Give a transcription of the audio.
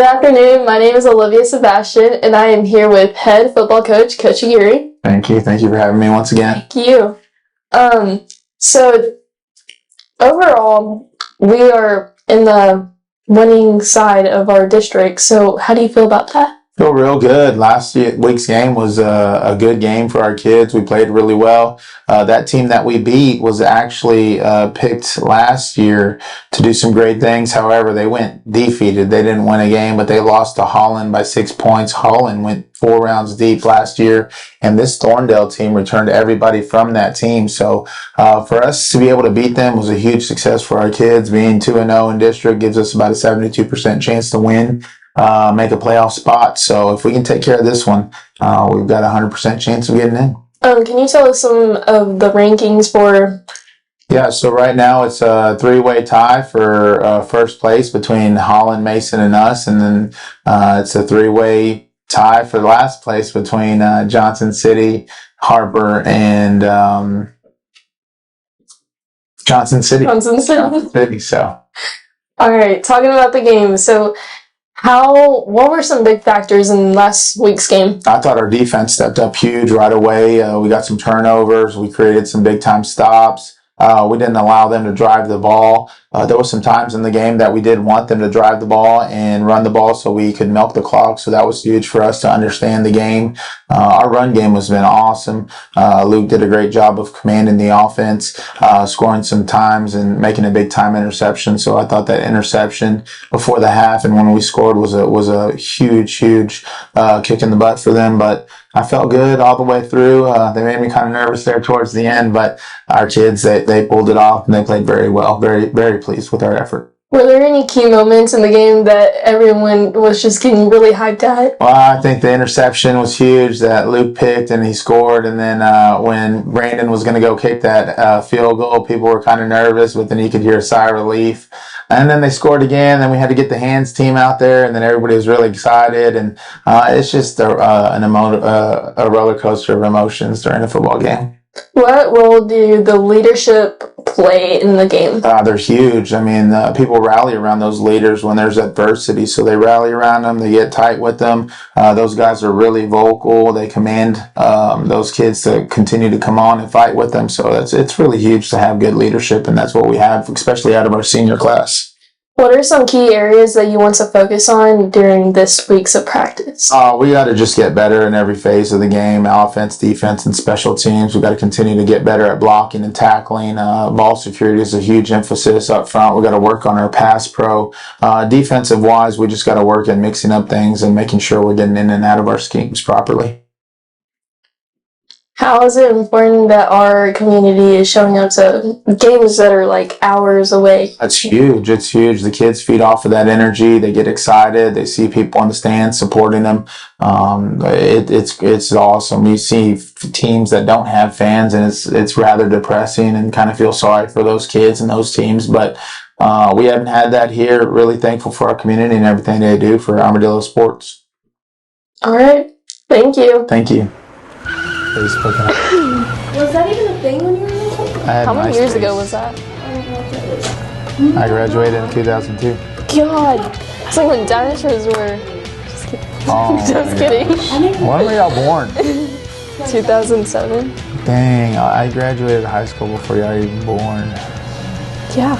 afternoon. My name is Olivia Sebastian, and I am here with head football coach, Coach Aguirre. Thank you. Thank you for having me once again. Thank you. So overall, we are in the winning side of our district. So how do you feel about that? Feel real good. Last week's game was a good game for our kids. We played really well. That team that we beat was actually picked last year to do some great things. However, they went defeated. They didn't win a game, but they lost to Holland by 6 points. Holland went 4 rounds deep last year, and this Thorndale team returned everybody from that team. So for us to be able to beat them was a huge success for our kids. Being 2-0 in district gives us about a 72% chance to win. Make a playoff spot. So if we can take care of this one, we've got a 100% chance of getting in. Can you tell us some of the rankings for? Yeah, so right now it's a 3-way tie for first place between Holland, Mason, and us, and then it's a 3-way tie for last place between Johnson City, Harper, and Johnson City. Johnson City. So. All right, talking about the game. So what were some big factors in last week's game? I thought our defense stepped up huge right away. We got some turnovers. We created some big-time stops. We didn't allow them to drive the ball. There were some times in the game that we did want them to drive the ball and run the ball so we could milk the clock. So that was huge for us to understand the game. Our run game has been awesome. Luke did a great job of commanding the offense, scoring some times and making a big time interception. So I thought that interception before the half and when we scored was a huge kick in the butt for them. But I felt good all the way through. They made me kind of nervous there towards the end, but our kids, they pulled it off and they played very well. Very, very pleased with our effort. Were there any key moments in the game that everyone was just getting really hyped at? Well, I think the interception was huge that Luke picked and he scored. And then when Brandon was going to go kick that field goal, people were kind of nervous, but then you could hear a sigh of relief. And then they scored again. Then we had to get the hands team out there, and then everybody was really excited. And it's just a roller coaster of emotions during a football game. What role do the leadership play in the game? They're huge. I mean, people rally around those leaders when there's adversity. So they rally around them. They get tight with them. Those guys are really vocal. They command those kids to continue to come on and fight with them. So it's really huge to have good leadership, and that's what we have, especially out of our senior class. What are some key areas that you want to focus on during this week's of practice? We got to just get better in every phase of the game, offense, defense, and special teams. We got to continue to get better at blocking and tackling. Ball security is a huge emphasis up front. We got to work on our pass pro. Defensive wise, we just got to work at mixing up things and making sure we're getting in and out of our schemes properly. How is it important that our community is showing up to games that are like hours away? That's huge. It's huge. The kids feed off of that energy. They get excited. They see people on the stands supporting them. It's awesome. You see teams that don't have fans, and it's rather depressing and kind of feel sorry for those kids and those teams. But we haven't had that here. Really thankful for our community and everything they do for Armadillo Sports. All right. Thank you. Thank you. Was that even a thing when you were little? How many years ago was that? I graduated in 2002. God, it's like when dinosaurs were. Just kidding. Oh, Just kidding. When were y'all born? 2007. Dang, I graduated high school before y'all were even born. Yeah.